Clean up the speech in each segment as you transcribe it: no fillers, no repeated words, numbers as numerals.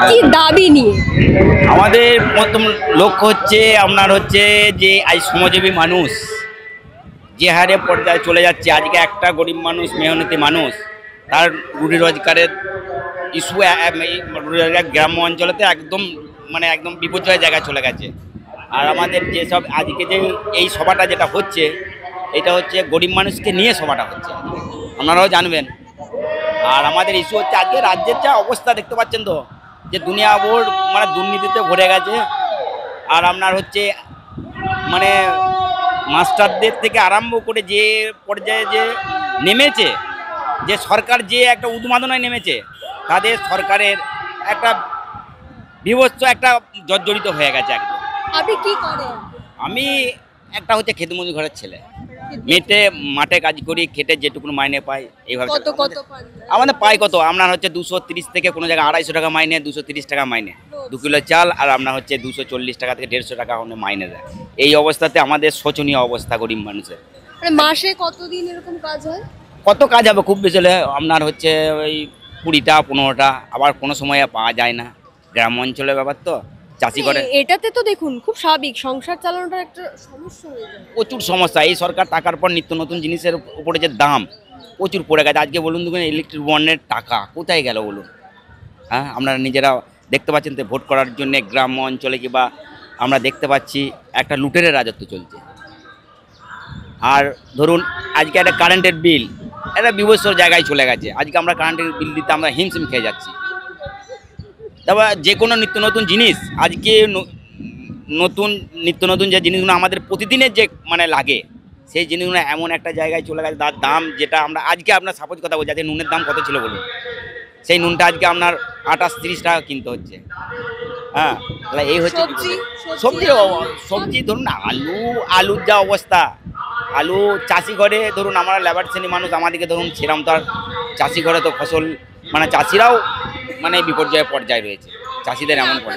কি দাবি নিয়ে? আমাদের প্রথম লক্ষ্য হচ্ছে আপনার হচ্ছে যে আজ শ্রমজীবী মানুষ যে হারে পর্যায়ে চলে যাচ্ছে, আজকে একটা গরিব মানুষ মেহনতি মানুষ তার রুটি রোজগারের ইস্যু রুটি রোজগার গ্রাম্য অঞ্চলেতে একদম একদম বিপর্যয়ের জায়গায় চলে গেছে। আর আমাদের যেসব আজকে যে এই সভাটা যেটা হচ্ছে, এটা হচ্ছে গরিব মানুষকে নিয়ে সভাটা হচ্ছে, আপনারাও জানবেন। আর আমাদের ইস্যু হচ্ছে আজকে রাজ্যের যা অবস্থা দেখতে পাচ্ছেন তো, যে দুনিয়া বোর্ড দুর্নীতিতে ভরে গেছে। আর আপনার হচ্ছে মাস্টারদের থেকে আরম্ভ করে যে পর্যায়ে যে নেমেছে, যে সরকার যে একটা উন্মাদনায় নেমেছে, তাদের সরকারের একটা বিভৎস একটা জর্জরিত হয়ে গেছে একদম। আপনি কি করেন? আমি একটা হচ্ছে খেতমজুর ঘরের ছেলে, মাঠে কাজ করি, খেটে যেটুকু মাইনে পাই এইভাবে। কত কত পান? আমাদের পাই কত, আপনার হচ্ছে 230 থেকে কোনো জায়গায় 250 টাকা মাইনে, 230 টাকা মাইনে, 2 কিলো চাল। আর আপনার হচ্ছে 240 টাকা থেকে 150 টাকা মাইনে দেয়। এই অবস্থাতে আমাদের শোচনীয় অবস্থা গরিব মানুষের। মাসে কতদিন এরকম কাজ হয়? কত কাজ হবে, খুব বেশি হলে আপনার হচ্ছে ওই 20টা 15টা, আবার কোনো সময় পাওয়া যায় না। গ্রাম অঞ্চলের ব্যাপার তো, চাষি করে। এটাতে তো দেখুন খুব স্বাভাবিক, সংসার চালানোটা একটা সমস্যা হয়ে যায়। প্রচুর সমস্যা। এই সরকার টাকার পর নিত্য নতুন জিনিসের উপরে যে দাম প্রচুর পড়ে গেছে। আজকে বলুন দেখুন, ইলেকট্রিক বন্ডের টাকা কোথায় গেল বলুন? হ্যাঁ, আপনারা নিজেরা দেখতে পাচ্ছেন তো, ভোট করার জন্য গ্রাম্য অঞ্চলে কিংবা আমরা দেখতে পাচ্ছি একটা লুটেরের রাজত্ব চলছে। আর ধরুন আজকে একটা কারেন্টের বিল একটা বিভৎস জায়গায় চলে গেছে। আজকে আমরা কারেন্টের বিল দিতে আমরা হিমশিম খেয়ে যাচ্ছি। তারপর যে কোনো নিত্য নতুন জিনিস, আজকে নিত্য নতুন যে জিনিসগুলো আমাদের প্রতিদিনের যে লাগে, সেই জিনিসগুলো এমন একটা জায়গায় চলে গেছে, তার দাম যেটা আমরা আজকে আপনার সাপোজ কথা বলছি, আজকে নুনের দাম কত ছিল বলুন? সেই নুনটা আজকে আপনার 28-30 টাকা কিনতে হচ্ছে। হ্যাঁ, তাহলে এই হচ্ছে সবজি ধরুন না, আলুর যা অবস্থা, আলু চাষি ঘরে ধরুন আমরা লেবার শ্রেণী মানুষ, আমাদেরকে ধরুন সেরকম তো আর চাষি ঘরে তো ফসল চাষিরাও বিপর্যয়ের পর্যায়ে রয়েছে। চাষিদের এমন করে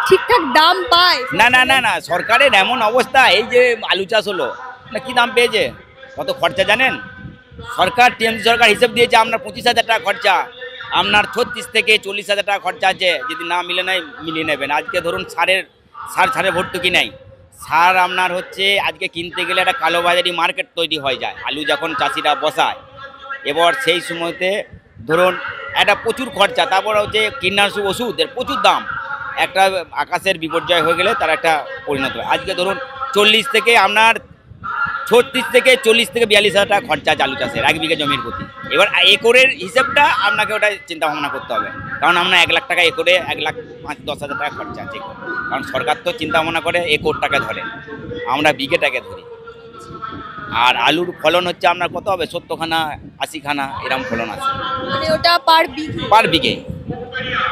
ঠিকঠাক দাম পায় না। না না না, সরকারের এমন অবস্থা, এই যে আলু চাষ হলো না, কি দাম পেয়েছে, কত খরচা জানেন? সরকার টিএমসি সরকার হিসেব দিয়েছে আপনার 25,000 টাকা খরচা, আপনার 36 থেকে 40,000 টাকা খরচা আছে। যদি না মিলে নাই মিলিয়ে নেবেন। আজকে ধরুন সারের ভর্তুকি নাই। সার আপনার হচ্ছে আজকে কিনতে গেলে একটা কালোবাজারি মার্কেট তৈরি হয়ে যায় আলু যখন চাষিরা বসায়। এবার সেই সময়তে ধরুন একটা প্রচুর খরচা, তারপর হচ্ছে কীটনাশক ওষুধের প্রচুর দাম। একটা আকাশের বিপর্যয় হয়ে গেলে তার একটা পরিণত হয়। আজকে ধরুন 36 থেকে 42,000 টাকা খরচা আছে আলু চাষের 1 বিঘা জমির প্রতি। এবার একরের হিসেবটা আপনাকে ওটা চিন্তা ভাবনা করতে হবে, কারণ আমরা 1 লাখ টাকা একরে 1,05,000-10,000 টাকা খরচা আছে। কারণ সরকার তো চিন্তা ভাবনা করে একরটাকে ধরে, আমরা বিঘেটাকে ধরি। আর আলুর ফলন হচ্ছে আপনার কত হবে, 70 খানা 80 খানা এরকম ফলন আছে, ওটা পার বিঘে।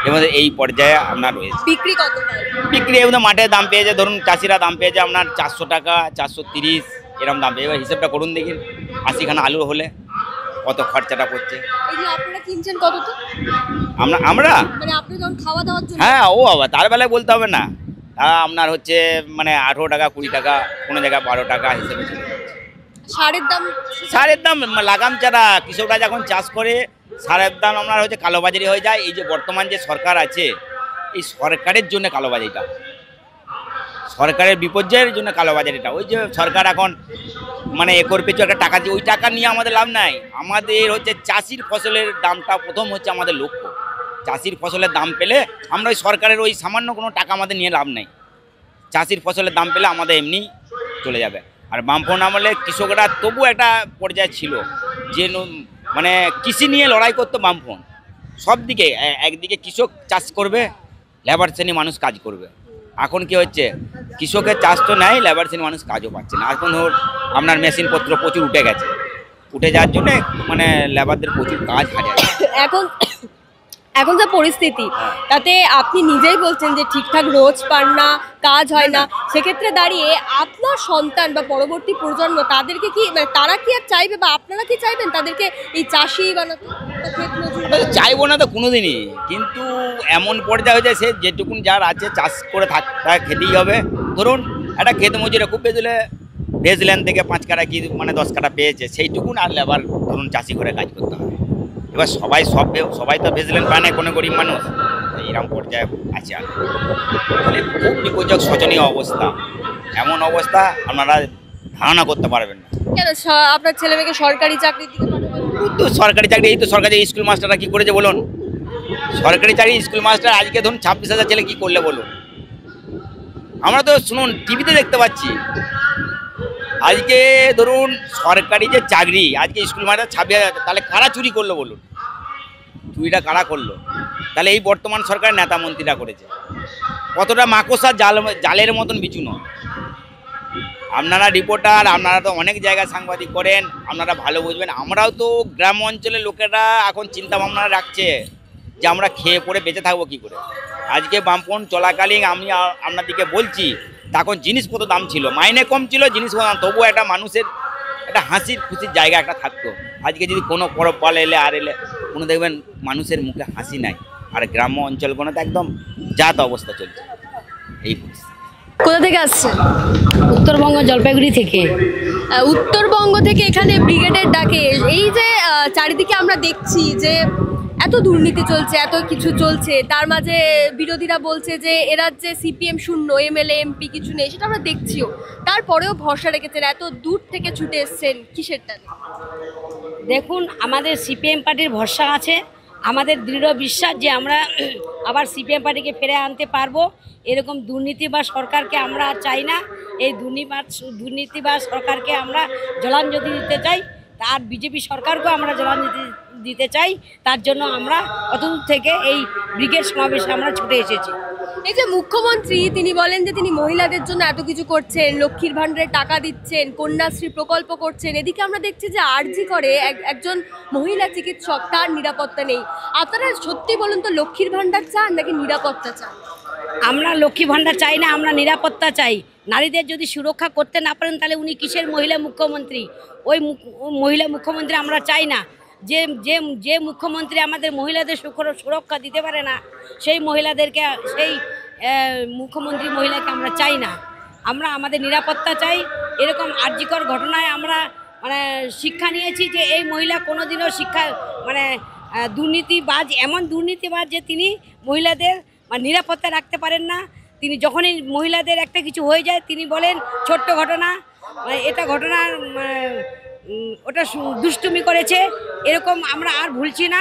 এবার এই পর্যায়ে আপনার রয়েছে। বিক্রি কত হয়? বিক্রি এবার মাঠে দাম পেয়েছে, ধরুন চাষিরা দাম পেয়েছে আপনার 400 টাকা 430 এরকম দাম পেয়ে। এবার হিসেবটা করুন দেখি, 80 খানা আলু হলে কত খরচাটা পড়ছে। আপনারা কিনছেন কততে? আমরা আপনি যখন খাওয়া দাওয়ার জন্য? হ্যাঁ, ও বাবা, তার বেলায় বলতে হবে না। আপনার হচ্ছে 18 টাকা 20 টাকা, কোনো জায়গায় 12 টাকা হিসেবে চলে যাচ্ছে। সারের দাম লাগাম ছাড়া কৃষকরা যখন চাষ করে, সারের দাম আপনার হচ্ছে কালোবাজারি হয়ে যায়। এই যে বর্তমান যে সরকার আছে, এই সরকারের জন্য কালোবাজারিটা, সরকারের বিপর্যয়ের জন্য কালোবাজারিটা। ওই যে সরকার এখন একর পিছু একটা টাকা দিয়ে, ওই টাকা নিয়ে আমাদের লাভ নাই। আমাদের হচ্ছে চাষির ফসলের দামটা প্রথম হচ্ছে আমাদের লক্ষ্য। চাষির ফসলের দাম পেলে আমরা ওই সরকারের ওই সামান্য কোনো টাকা আমাদের নিয়ে লাভ নাই। চাষির ফসলের দাম পেলে আমাদের এমনি চলে যাবে। আর বামফ্রন্ট আমলে কৃষকরা তবু একটা পর্যায়ে ছিল যে কৃষি নিয়ে লড়াই করতো বামফ্রন্ট। সব দিকে, একদিকে কৃষক চাষ করবে, লেবার শ্রেণী মানুষ কাজ করবে। এখন কি হচ্ছে, কৃষকের চাষ তো নেয়, লেবার শ্রেণী মানুষ কাজও পাচ্ছে না। এখন আপনার মেশিনপত্র প্রচুর উঠে যাওয়ার জন্য লেবারদের প্রচুর কাজ হারিয়ে যাচ্ছে। এখন যা পরিস্থিতি, তাতে আপনি নিজেই বলছেন যে ঠিকঠাক রোজ পান না, কাজ হয় না। সেক্ষেত্রে দাঁড়িয়ে আপনার সন্তান বা পরবর্তী প্রজন্ম, তাদেরকে কি তারা কি আর চাইবে, বা আপনারা কি চাইবেন তাদেরকে এই চাষি বানাতে? চাইবো না তো কোনোদিনই, কিন্তু এমন পর্যায়ে হয়ে যায়, সে যেটুকুন যার আছে চাষ করে তা খেতেই হবে। ধরুন একটা ক্ষেত মজুরে খুব বেজলে ভেজলেন থেকে 5 কাটা কি 10 কাটা পেয়েছে, সেইটুকুন আর লেবার ধরুন চাষি করে কাজ করতে হবে। এবার সবাই তো ভেজলেন পায় না, কোনো গরিব মানুষ এইরকম পর্যায়ে আছে। আর মানে খুব বিপজ্জনক শোচনীয় অবস্থা, এমন অবস্থা আপনারা ধারণা করতে পারবেন না। কেন আপনার ছেলে মেয়েকে সরকারি চাকরির দিকে পাঠাবেন? তো সরকারি চাকরি, এই তো সরকারি স্কুল মাস্টাররা কি করেছে বলুন? সরকারি চাকরি স্কুল মাস্টার আজকে ধরুন 26,000 ছেলে কি করলে বলুন? আমরা তো শুনুন টিভিতে দেখতে পাচ্ছি, আজকে ধরুন সরকারি যে চাকরি আজকে স্কুল মাস্টার 26,000, তাহলে কারা চুরি করলো বলুন? চুরিটা কারা করলো? তাহলে এই বর্তমান সরকারের নেতা মন্ত্রীরা করেছে। কতটা মাকড়সা জালের মতন বিচুনো। আপনারা রিপোর্টার, আপনারা তো অনেক জায়গায় সাংবাদিক করেন, আপনারা ভালো বুঝবেন। আমরাও তো গ্রাম অঞ্চলের লোকেরা এখন চিন্তা ভাবনা রাখছে যে আমরা খেয়ে পড়ে বেঁচে থাকবো কী করে। আজকে বামপন চলাকালীন আমি আপনাদেরকে বলছি, তখন জিনিসপত্র দাম ছিল, মাইনে কম ছিল, জিনিসপত্র দাম, তবুও একটা মানুষের একটা হাসির খুশির জায়গা একটা থাকতো। আজকে যদি কোনো পরব পাল এলে আর এলে কোনো দেখবেন মানুষের মুখে হাসি নাই। আর গ্রাম্য অঞ্চলগুলোতে একদম জাত অবস্থা চলছে এই পরিস্থিতি। কোথা থেকে আসছেন? উত্তরবঙ্গ জলপাইগুড়ি থেকে। উত্তরবঙ্গ থেকে এখানে ব্রিগেডের ডাকে এই যে চারিদিকে আমরা দেখছি যে এত দুর্নীতি চলছে, এত কিছু চলছে, তার মাঝে বিরোধীরা বলছে যে এ রাজ্যে সিপিএম শূন্য, এমএলএ এমপি কিছু নেই, সেটা আমরা দেখছিও। তারপরেও ভরসা রেখেছেন, এত দূর থেকে ছুটে এসছেন কিসের টানে? দেখুন, আমাদের সিপিএম পার্টির ভরসা আছে, আমাদের দৃঢ় বিশ্বাস যে আমরা আবার সিপিএম পার্টিকে ফিরে আনতে পারবো। এরকম দুর্নীতিবাজ সরকারকে আমরা চাই না। এই দুর্নীতিবাজ সরকারকে আমরা জলাঞ্জলি দিতে চাই, আর বিজেপি সরকারকেও আমরা জলাঞ্জলি দিতে চাই। তার জন্য আমরা অতদূর থেকে এই ব্রিগেড সমাবেশে আমরা ছুটে এসেছি। এই যে মুখ্যমন্ত্রী তিনি বলেন যে তিনি মহিলাদের জন্য এত কিছু করছেন, লক্ষ্মীর ভান্ডারে টাকা দিচ্ছেন, কন্যাশ্রী প্রকল্প করছেন, এদিকে আমরা দেখছি যে আরজি করে একজন মহিলা চিকিৎসক, তার নিরাপত্তা নেই। আপনারা সত্যি বলুন তো, লক্ষ্মীর ভান্ডার চান নাকি নিরাপত্তা চান? আমরা লক্ষ্মী ভান্ডার চাই না, আমরা নিরাপত্তা চাই। নারীদের যদি সুরক্ষা করতে না পারেন তাহলে উনি কিসের মহিলা মুখ্যমন্ত্রী? ওই মহিলা মুখ্যমন্ত্রী আমরা চাই না। যে যে যে মুখ্যমন্ত্রী আমাদের মহিলাদের সুরক্ষা দিতে পারে না, সেই মহিলাদেরকে, সেই মুখ্যমন্ত্রী মহিলাকে আমরা চাই না। আমরা আমাদের নিরাপত্তা চাই। এরকম আর্জিকর ঘটনায় আমরা মানে শিক্ষা নিয়েছি যে এই মহিলা কোনোদিনও দুর্নীতিবাজ, এমন দুর্নীতিবাজ যে তিনি মহিলাদের নিরাপত্তা রাখতে পারেন না। তিনি যখনই মহিলাদের একটা কিছু হয়ে যায় তিনি বলেন ছোট্ট ঘটনা, এটা ঘটনা, ওটা দুষ্টুমি করেছে। এরকম আমরা আর ভুলছি না।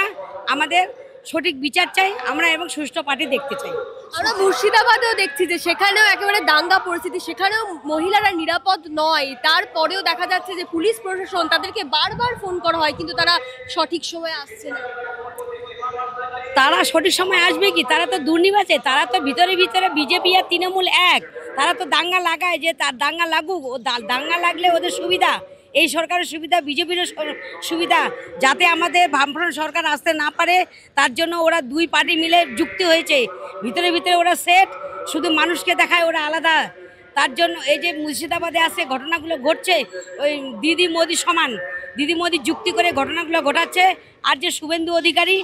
আমাদের সঠিক বিচার চাই আমরা, এবং সুষ্ঠু পার্টি দেখতে চাই। আমরা মুর্শিদাবাদেও দেখছি যে সেখানেও একেবারে দাঙ্গা পরিস্থিতি, সেখানেও মহিলারা নিরাপদ নয়। তারপরেও দেখা যাচ্ছে যে পুলিশ প্রশাসন, তাদেরকে বারবার ফোন করা হয় কিন্তু তারা সঠিক সময়ে আসছে না। তারা সঠিক সময় আসবে কি? তারা তো দুর্নীতিবাজ, তারা তো ভিতরে ভিতরে বিজেপি আর তৃণমূল এক। তারা তো দাঙ্গা লাগায়, যে তার দাঙ্গা লাগুক, দাঙ্গা লাগলে ওদের সুবিধা, এই সরকারের সুবিধা, বিজেপিরও সুবিধা, যাতে আমাদের বামফ্রন্ট সরকার আসতে না পারে তার জন্য ওরা দুই পার্টি মিলে যুক্তি হয়েছে। ভিতরে ভিতরে ওরা সেট, শুধু মানুষকে দেখায় ওরা আলাদা। তার জন্য এই যে মুর্শিদাবাদে আসে ঘটনাগুলো ঘটছে, ওই দিদি মোদি সমান, দিদি মোদি যুক্তি করে ঘটনাগুলো ঘটাচ্ছে। আর যে শুভেন্দু অধিকারী,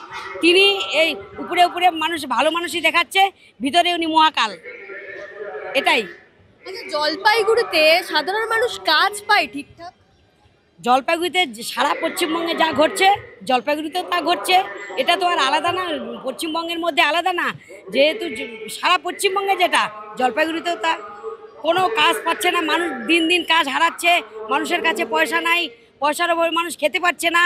তিনি এই উপরে উপরে মানুষ, ভালো মানুষই দেখাচ্ছে, ভিতরে উনি মহাকাল। এটাই। আচ্ছা, জলপাইগুড়িতে সাধারণ মানুষ কাজ পায় ঠিকঠাক? জলপাইগুড়িতে সারা পশ্চিমবঙ্গে যা ঘটছে জলপাইগুড়িতেও তা ঘটছে। এটা তো আর আলাদা না, পশ্চিমবঙ্গের মধ্যে আলাদা না। যেহেতু সারা পশ্চিমবঙ্গে যেটা, জলপাইগুড়িতেও তা। কোনো কাজ পাচ্ছে না মানুষ, দিন দিন কাজ হারাচ্ছে, মানুষের কাছে পয়সা নাই, পয়সার ওপর মানুষ খেতে পারছে না।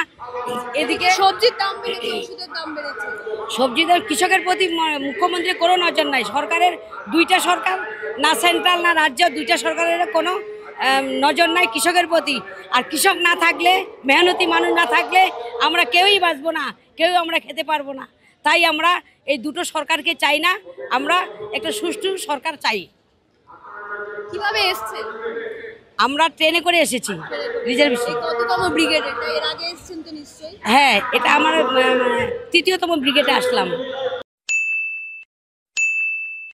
এদিকে সবজির দাম বেড়েছে, ওষুধের দাম বেড়েছে। সবজিদের কৃষকের প্রতি মুখ্যমন্ত্রীর কোনো নজর নাই। সরকারের দুইটা সরকার, না সেন্ট্রাল না রাজ্য, দুইটা সরকারের কোনো নজর নাই কৃষকের প্রতি। আর কৃষক না থাকলে, মেহনতি মানুষ না থাকলে আমরা কেউই বাঁচবো না, কেউ আমরা খেতে পারবো না। তাই আমরা এই দুটো সরকারকে চাই না, আমরা একটা সুষ্ঠু সরকার চাই। কিভাবে এসছে? আমরা ট্রেনে করে এসেছি, রিজার্ভেশন। কততম ব্রিগেড এটা? এর আগে এসেছেন তো নিশ্চয়ই? হ্যাঁ, এটা আমার তৃতীয়তম ব্রিগেডে আসলাম।